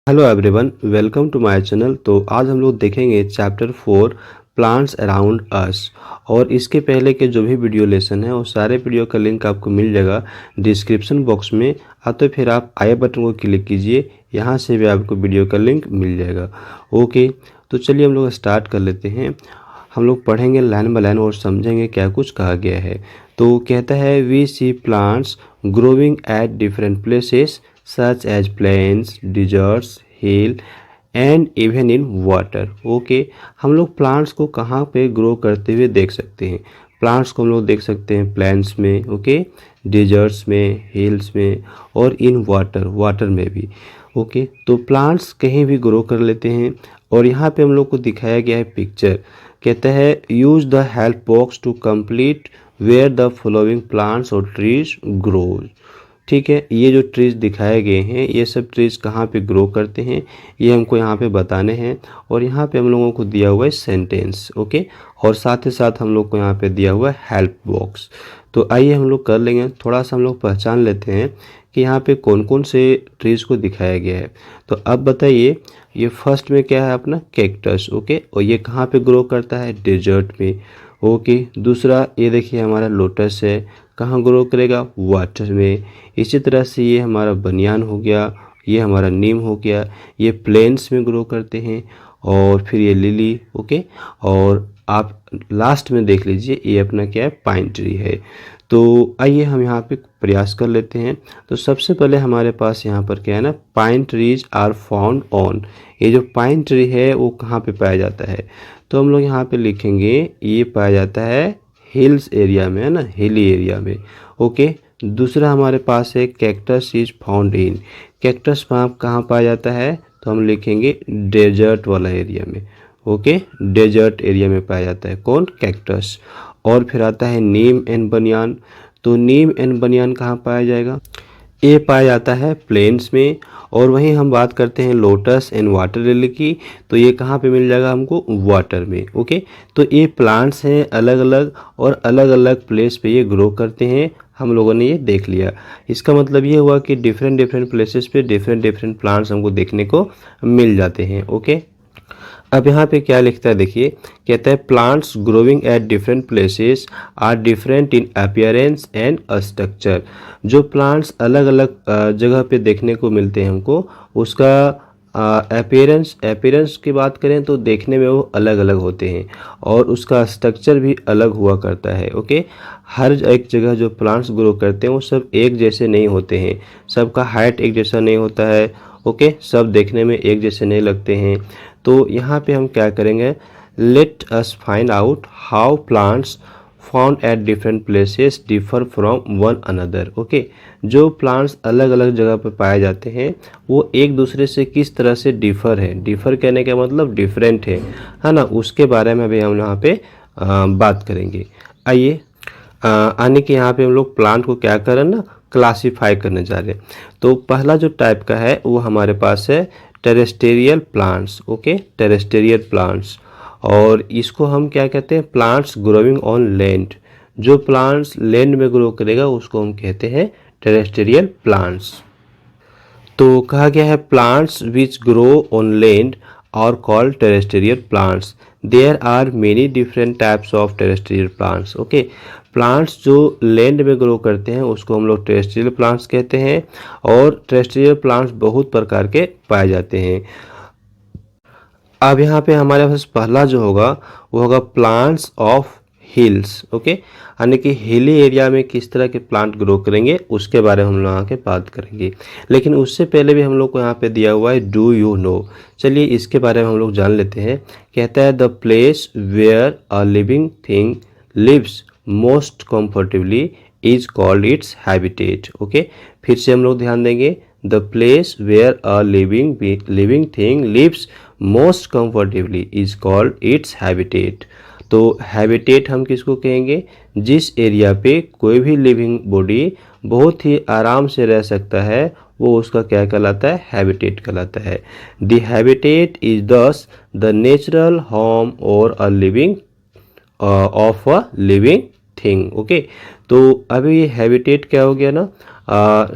Hello everyone, welcome to my channel. तो आज हम लोग देखेंगे चैप्टर 4 प्लांट्स अराउंड अस। और इसके पहले के जो भी वीडियो लेसन है वो सारे वीडियो का लिंक आपको मिल जाएगा डिस्क्रिप्शन बॉक्स में। तो फिर आप आई बटन को क्लिक कीजिए, यहाँ से भी आपको वीडियो का लिंक मिल जाएगा। ओके, तो चलिए हम लोग स्टार्ट कर लेते हैं। हम लोग पढ़ेंगे लाइन बाय लाइन और समझेंगे क्या कुछ कहा गया है। तो कहता है we see plants growing at different places such as plains, deserts, hill and even in water. Okay, हम लोग प्लांट्स को कहाँ पे ग्रो करते हुए देख सकते हैं। प्लांट्स को हम लोग देख सकते हैं प्लेन्स में, ओके, डिजर्ट्स में, हिल्स में और इन वाटर, वाटर में भी। ओके, तो प्लांट्स कहीं भी ग्रो कर लेते हैं। और यहाँ पे हम लोग को दिखाया गया है पिक्चर। कहता है use the help box to complete where the following plants और ट्रीज ग्रोज। ठीक है, ये जो ट्रीज दिखाए गए हैं ये सब ट्रीज कहाँ पे ग्रो करते हैं ये हमको यहाँ पे बताने हैं। और यहाँ पे हम लोगों को दिया हुआ है सेंटेंस, ओके, और साथ ही साथ हम लोग को यहाँ पे दिया हुआ है हेल्प बॉक्स। तो आइए हम लोग कर लेंगे, थोड़ा सा हम लोग पहचान लेते हैं कि यहाँ पे कौन कौन से ट्रीज को दिखाया गया है। तो अब बताइए, ये फर्स्ट में क्या है अपना कैक्टस, ओके, और ये कहाँ पे ग्रो करता है, डेजर्ट में। ओके, दूसरा ये देखिए हमारा लोटस है, कहाँ ग्रो करेगा, वाटर में। इसी तरह से ये हमारा बनियान हो गया, ये हमारा नीम हो गया, ये प्लेन्स में ग्रो करते हैं। और फिर ये लिली, ओके, और आप लास्ट में देख लीजिए ये अपना क्या है, पाइन ट्री है। तो आइए हम यहाँ पे प्रयास कर लेते हैं। तो सबसे पहले हमारे पास यहाँ पर क्या है ना, pine trees are found on. ये जो पाइन ट्री है वो कहाँ पे पाया जाता है, तो हम लोग यहाँ पे लिखेंगे ये पाया जाता है हिल्स एरिया में, है ना, हिली एरिया में। ओके, दूसरा हमारे पास है cactus is found in. Cactus कहाँ पाया जाता है, तो हम लिखेंगे डेजर्ट वाला एरिया में। ओके, डेजर्ट एरिया में पाया जाता है कौन, कैक्टस। और फिर आता है नीम एंड बनियान। तो नीम एंड बनियान कहाँ पाया जाएगा, ये पाया जाता है प्लेन्स में। और वहीं हम बात करते हैं लोटस एंड वाटर लिली की, तो ये कहाँ पे मिल जाएगा हमको, वाटर में। ओके, तो ये प्लांट्स हैं अलग अलग और अलग अलग प्लेस पे ये ग्रो करते हैं, हम लोगों ने ये देख लिया। इसका मतलब ये हुआ कि डिफरेंट डिफरेंट प्लेसेस पे डिफरेंट डिफरेंट प्लांट्स हमको देखने को मिल जाते हैं। ओके, अब यहाँ पे क्या लिखता है देखिए, कहता है plants growing at different places are different in appearance and structure. जो प्लांट्स अलग अलग जगह पे देखने को मिलते हैं हमको, उसका अपीयरेंस की बात करें तो देखने में वो अलग अलग होते हैं और उसका स्ट्रक्चर भी अलग हुआ करता है। ओके, हर एक जगह जो प्लांट्स ग्रो करते हैं वो सब एक जैसे नहीं होते हैं, सबका हाइट एक जैसा नहीं होता है। ओके, सब देखने में एक जैसे नहीं लगते हैं। तो यहाँ पे हम क्या करेंगे, let us find out how plants found at different places differ from one another. Okay, जो प्लांट्स अलग अलग जगह पर पाए जाते हैं वो एक दूसरे से किस तरह से डिफर है, डिफर कहने का मतलब डिफरेंट है ना, उसके बारे में भी हम यहाँ पे बात करेंगे। आइए आने के यहाँ पे हम लोग प्लांट को क्या करें ना, क्लासीफाई करने जा रहे हैं। तो पहला जो टाइप का है वो हमारे पास है terrestrial plants. Okay, terrestrial plants, और इसको हम क्या कहते हैं, प्लांट्स ग्रोइंग ऑन लैंड। जो प्लांट्स लैंड में ग्रो करेगा उसको हम कहते हैं टेरेस्टेरियल प्लांट्स। तो कहा गया है plants which grow on land are called terrestrial plants. There are many different types of terrestrial plants. Okay, plants जो लैंड में ग्रो करते हैं उसको हम लोग टेरेस्टेरियल प्लांट्स कहते हैं, और टेरेस्टेरियल प्लांट्स बहुत प्रकार के पाए जाते हैं। अब यहाँ पे हमारे पास पहला जो होगा वो होगा प्लांट्स ऑफ हिल्स। ओके, यानी कि हिली एरिया में किस तरह के प्लांट ग्रो करेंगे उसके बारे में हम लोग आके बात करेंगे। लेकिन उससे पहले भी हम लोग को यहाँ पे दिया हुआ है डू यू नो। चलिए इसके बारे में हम लोग जान लेते हैं। कहता है the place where a living thing lives most comfortably is called its habitat. Okay, फिर से हम लोग ध्यान देंगे, the place where a living thing lives most comfortably is called its habitat. तो हैबिटेट हम किसको कहेंगे, जिस एरिया पे कोई भी लिविंग बॉडी बहुत ही आराम से रह सकता है वो उसका क्या कहलाता है, हैबिटेट कहलाता है। द हैबिटेट इज दस द नेचुरल होम और a living of a living thing. Okay, तो अभी ये हैबिटेट क्या हो गया ना,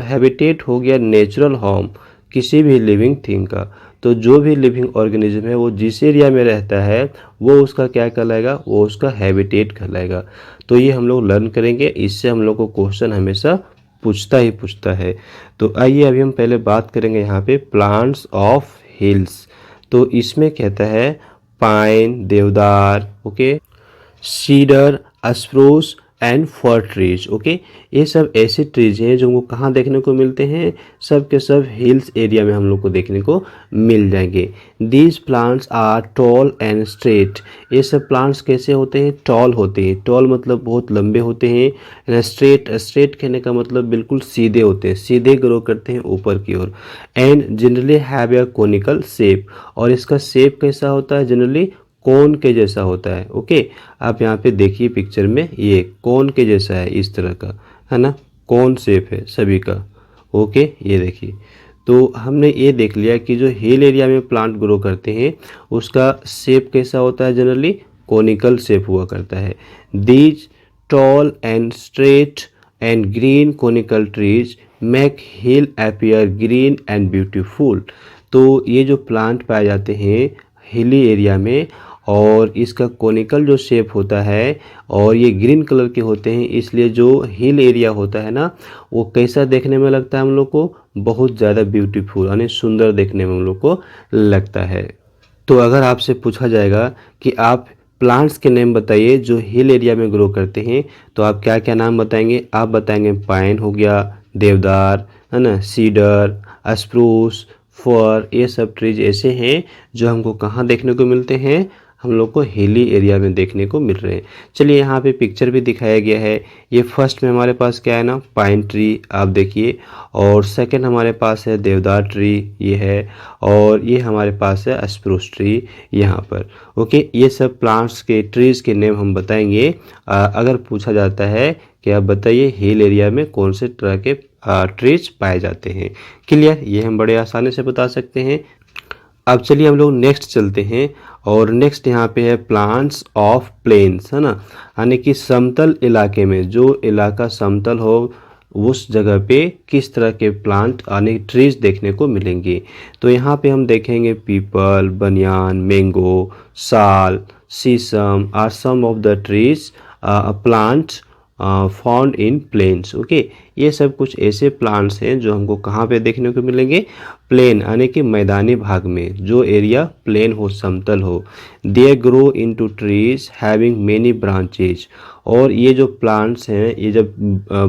हैबिटेट हो गया नेचुरल होम किसी भी लिविंग थिंग का। तो जो भी लिविंग ऑर्गेनिज्म है वो जिस एरिया में रहता है वो उसका क्या कहलाएगा, वो उसका हैबिटेट कहलाएगा। तो ये हम लोग लर्न करेंगे, इससे हम लोग को क्वेश्चन हमेशा पूछता ही पूछता है। तो आइए अभी हम पहले बात करेंगे यहाँ पे प्लांट्स ऑफ हिल्स। तो इसमें कहता है pine, deodar, okay, cedar, spruce and fir trees. Okay, ये सब ऐसे ट्रीज हैं जो हमको कहाँ देखने को मिलते हैं, सब के सब हिल्स एरिया में हम लोग को देखने को मिल जाएंगे। These plants are tall and straight. ये सब प्लांट्स कैसे होते हैं, टॉल होते हैं। टॉल मतलब बहुत लंबे होते हैं, एंड स्ट्रेट, स्ट्रेट कहने का मतलब बिल्कुल सीधे होते हैं, सीधे ग्रो करते हैं ऊपर की ओर। And generally have a conical shape, और इसका शेप कैसा होता है, जनरली कोन के जैसा होता है। ओके, आप यहाँ पे देखिए पिक्चर में, ये कोन के जैसा है, इस तरह का है ना, कोन शेप है सभी का। ओके, ये देखिए। तो हमने ये देख लिया कि जो हिल एरिया में प्लांट ग्रो करते हैं उसका शेप कैसा होता है, जनरली कोनिकल शेप हुआ करता है। These toll and straight and green conical trees make hill appear green and beautiful. तो ये जो प्लांट पाए जाते हैं हिली एरिया में, और इसका कोनिकल जो शेप होता है और ये ग्रीन कलर के होते हैं, इसलिए जो हिल एरिया होता है ना वो कैसा देखने में लगता है हम लोग को, बहुत ज़्यादा ब्यूटीफुल यानी सुंदर देखने में हम लोग को लगता है। तो अगर आपसे पूछा जाएगा कि आप प्लांट्स के नेम बताइए जो हिल एरिया में ग्रो करते हैं, तो आप क्या क्या नाम बताएंगे, आप बताएंगे पाइन हो गया, देवदार है ना, सीडर, स्प्रूस, फर, ये सब ट्रीज ऐसे हैं जो हमको कहाँ देखने को मिलते हैं, हम लोग को हिली एरिया में देखने को मिल रहे हैं। चलिए यहाँ पे पिक्चर भी दिखाया गया है। ये फर्स्ट में हमारे पास क्या है ना, पाइन ट्री आप देखिए, और सेकंड हमारे पास है देवदार ट्री ये है, और ये हमारे पास है स्प्रूस ट्री यहाँ पर। ओके, ये सब प्लांट्स के ट्रीज के नेम हम बताएंगे अगर पूछा जाता है कि आप बताइए हिल एरिया में कौन से तरह के ट्रीज पाए जाते हैं। क्लियर, ये हम बड़े आसानी से बता सकते हैं। अब चलिए हम लोग नेक्स्ट चलते हैं, और नेक्स्ट यहाँ पे है प्लांट्स ऑफ प्लेन्स, है ना, यानी कि समतल इलाके में, जो इलाका समतल हो उस जगह पे किस तरह के प्लांट यानी ट्रीज देखने को मिलेंगे। तो यहाँ पे हम देखेंगे पीपल, बनियान, mango, sal, sheesham are some of the trees plants found in plains. Okay, ये सब कुछ ऐसे प्लांट्स हैं जो हमको कहाँ पे देखने को मिलेंगे, प्लेन यानी कि मैदानी भाग में, जो एरिया प्लेन हो, समतल हो। They grow into trees having many branches. और ये जो प्लांट्स हैं ये जब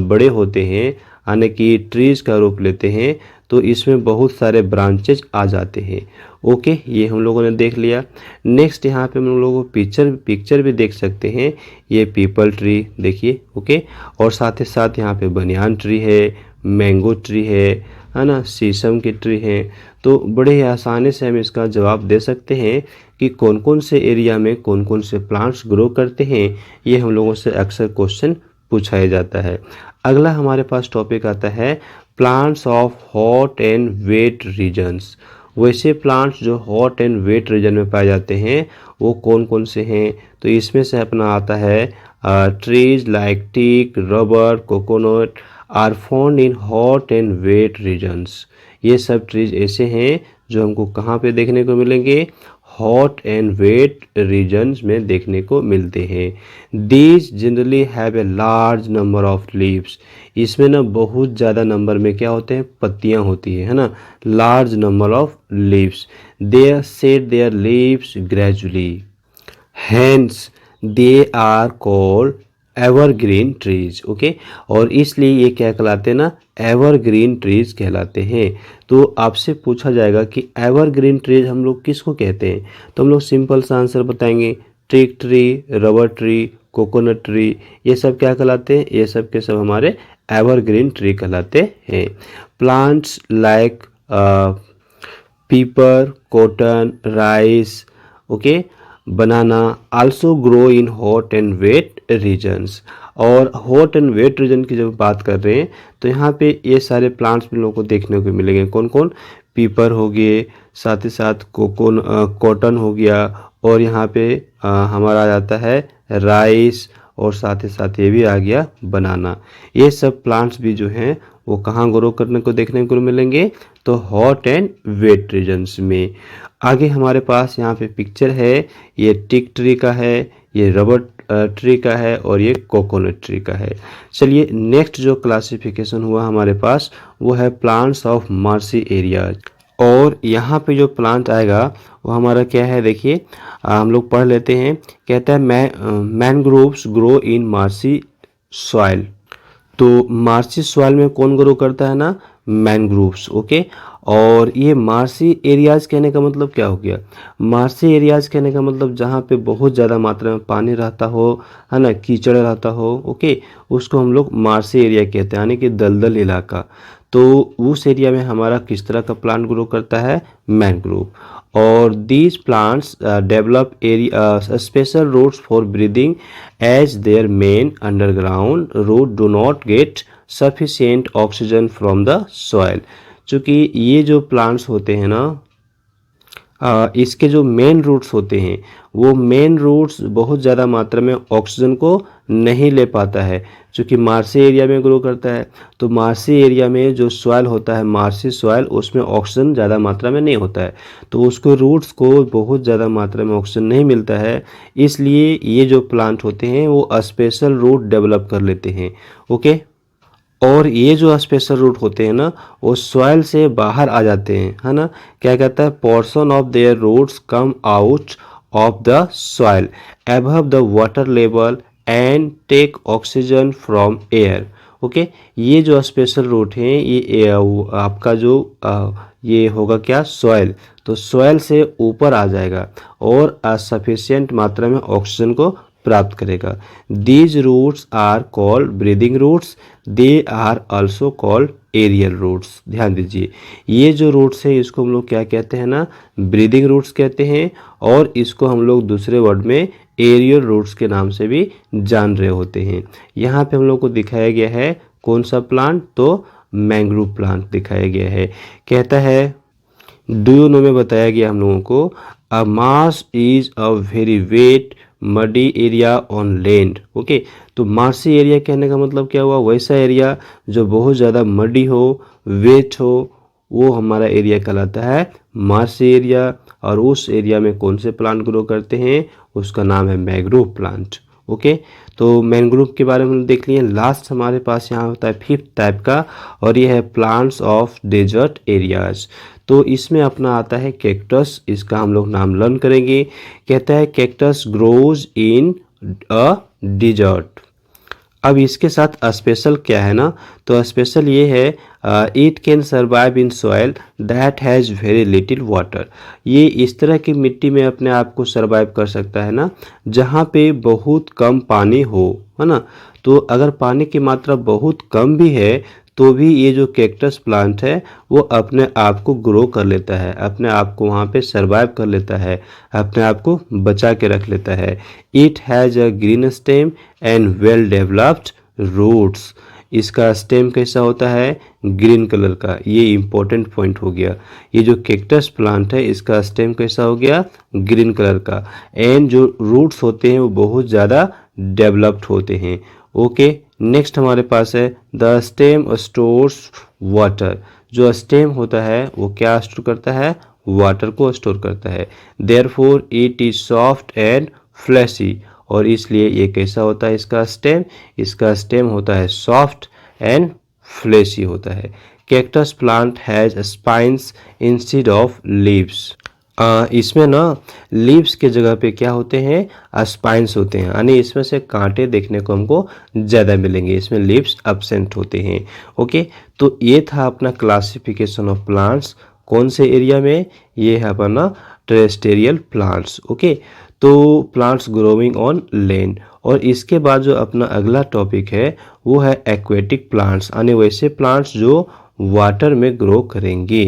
बड़े होते हैं यानी कि ट्रीज का रूप लेते हैं तो इसमें बहुत सारे ब्रांचेज आ जाते हैं। ओके, ये हम लोगों ने देख लिया। नेक्स्ट यहाँ पे हम लोगों को पिक्चर भी देख सकते हैं, ये पीपल ट्री देखिए। ओके, और साथ ही साथ यहाँ पे बनियान ट्री है, मैंगो ट्री है ना, शीशम की ट्री है। तो बड़े ही आसानी से हम इसका जवाब दे सकते हैं कि कौन कौन से एरिया में कौन कौन से प्लांट्स ग्रो करते हैं। ये हम लोगों से अक्सर क्वेश्चन पूछाया जाता है। अगला हमारे पास टॉपिक आता है plants of hot and wet regions. वैसे प्लांट्स जो हॉट एंड वेट रीजन में पाए जाते हैं वो कौन कौन से हैं, तो इसमें से अपना आता है trees like teak, rubber, coconut are found in hot and wet regions. ये सब ट्रीज ऐसे हैं जो हमको कहाँ पे देखने को मिलेंगे, हॉट एंड वेट रीजन्स में देखने को मिलते हैं। These generally have a large number of leaves. इसमें ना बहुत ज़्यादा नंबर में क्या होते हैं, पत्तियाँ होती है ना, large number of leaves. They shed their leaves gradually, hence they are called evergreen trees. Okay, और इसलिए ये क्या कहलाते हैं ना, एवरग्रीन ट्रीज कहलाते हैं। तो आपसे पूछा जाएगा कि एवरग्रीन ट्रीज हम लोग किसको कहते हैं, तो हम लोग सिंपल सा आंसर बताएंगे, teak tree, rubber tree, coconut tree, ये सब क्या कहलाते हैं, ये सब के सब हमारे एवरग्रीन ट्री कहलाते हैं। Plants like pepper, cotton, rice, okay, banana also grow in hot and wet regions. और हॉट एंड वेट रीजन की जब बात कर रहे हैं तो यहाँ पे ये सारे प्लांट्स भी लोगों को देखने को मिलेंगे। कौन कौन, पीपर हो गए, साथ ही साथ कॉटन हो गया, और यहाँ पे हमारा आ जाता है राइस, और साथ ही साथ ये भी आ गया बनाना। ये सब प्लांट्स भी जो हैं वो कहाँ ग्रो करने को देखने को मिलेंगे, तो हॉट एंड वेट रीजन्स में। आगे हमारे पास यहाँ पे पिक्चर है, ये टिक ट्री का है, ये रबर ट्री का है और ये कोकोनट ट्री का है। चलिए नेक्स्ट जो क्लासिफिकेशन हुआ हमारे पास वो है प्लांट्स ऑफ मार्सी एरियाज। और यहाँ पे जो प्लांट आएगा वो हमारा क्या है, देखिए हम लोग पढ़ लेते हैं। कहता है mangroves grow in marshy soil. तो मार्सी सॉइल में कौन ग्रो करता है ना, मैनग्रोव्स। ओके, और ये मार्सी एरियाज कहने का मतलब क्या हो गया, मार्सी एरियाज कहने का मतलब जहाँ पे बहुत ज़्यादा मात्रा में पानी रहता हो, है ना, कीचड़ रहता हो। ओके, उसको हम लोग मार्सी एरिया कहते हैं, यानी कि दलदल इलाका। तो उस एरिया में हमारा किस तरह का प्लांट ग्रो करता है, मैनग्रोव। और these plants develop area special roots for breathing as their main underground root do not get sufficient oxygen from the soil. चूँकि ये जो प्लांट्स होते हैं ना, इसके जो मेन रूट्स होते हैं वो मेन रूट्स बहुत ज़्यादा मात्रा में ऑक्सीजन को नहीं ले पाता है। चूँकि मार्सी एरिया में ग्रो करता है, तो मार्सी एरिया में जो सॉइल होता है, मार्सी सॉइल, उसमें ऑक्सीजन ज़्यादा मात्रा में नहीं होता है, तो उसको रूट्स को बहुत ज़्यादा मात्रा में ऑक्सीजन नहीं मिलता है। इसलिए ये जो प्लांट होते हैं वो स्पेशल रूट डेवलप कर लेते हैं। ओके, और ये जो स्पेशल रूट होते हैं ना वो सॉइल से बाहर आ जाते हैं, है ना। क्या कहता है, portion of their roots come out of the soil above the water level and take oxygen from air. Okay, ये जो स्पेशल रूट हैं ये आपका जो ये होगा क्या, सॉइल, तो सॉइल से ऊपर आ जाएगा और सफिशिएंट मात्रा में ऑक्सीजन को प्राप्त करेगा। These roots are called breathing roots, they are also called aerial roots. ध्यान दीजिए, ये जो रूट्स है इसको हम लोग क्या कहते हैं ना, ब्रीदिंग रूट्स कहते हैं, और इसको हम लोग दूसरे वर्ड में एरियल रूट्स के नाम से भी जान रहे होते हैं। यहाँ पे हम लोग को दिखाया गया है कौन सा प्लांट, तो मैंग्रोव प्लांट दिखाया गया है। कहता है डू यू नो में बताया गया हम लोगों को, a marsh is a very wet muddy area on land. Okay, तो मार्सी एरिया कहने का मतलब क्या हुआ, वैसा एरिया जो बहुत ज़्यादा मडी हो, वेट हो, वो हमारा एरिया कहलाता है मार्सी एरिया। और उस एरिया में कौन से प्लांट ग्रो करते हैं, उसका नाम है मैंग्रोव प्लांट। ओके, तो मैंग्रोव के बारे में देख लिए। लास्ट हमारे पास यहाँ होता है फिफ्थ टाइप का, और ये है प्लांट्स ऑफ डेजर्ट एरियाज। तो इसमें अपना आता है कैक्टस, इसका हम लोग नाम लर्न करेंगे। कहता है cactus grows in a desert. अब इसके साथ स्पेशल क्या है ना, तो स्पेशल ये है it can survive in soil that has very little water. ये इस तरह की मिट्टी में अपने आप को सर्वाइव कर सकता है ना जहाँ पे बहुत कम पानी हो, है ना। तो अगर पानी की मात्रा बहुत कम भी है तो भी ये जो कैक्टस प्लांट है वो अपने आप को ग्रो कर लेता है, अपने आप को वहाँ पे सर्वाइव कर लेता है, अपने आप को बचा के रख लेता है। It has a green stem and well developed roots. इसका स्टेम कैसा होता है, ग्रीन कलर का। ये इम्पोर्टेंट पॉइंट हो गया। ये जो कैक्टस प्लांट है इसका स्टेम कैसा हो गया, ग्रीन कलर का। एंड जो रूट्स होते हैं वो बहुत ज़्यादा डेवलप्ड होते हैं। ओके, नेक्स्ट हमारे पास है द स्टेम स्टोर्स वाटर। जो स्टेम होता है वो क्या स्टोर करता है, वाटर को स्टोर करता है। Therefore it is soft and fleshy. और इसलिए ये कैसा होता है इसका स्टेम होता है सॉफ्ट एंड फ्लैशी होता है। Cactus plant has spines instead of leaves. इसमें ना लीव्स के जगह पे क्या होते हैं, स्पाइन्स होते हैं, यानी इसमें से कांटे देखने को हमको ज़्यादा मिलेंगे, इसमें लीव्स एब्सेंट होते हैं। ओके, तो ये था अपना क्लासिफिकेशन ऑफ प्लांट्स। कौन से एरिया में, ये है अपना टेरेस्टेरियल प्लांट्स। ओके, तो प्लांट्स ग्रोइंग ऑन लैंड। और इसके बाद जो अपना अगला टॉपिक है वो है एक्वेटिक प्लांट्स, यानी वैसे प्लांट्स जो वाटर में ग्रो करेंगे।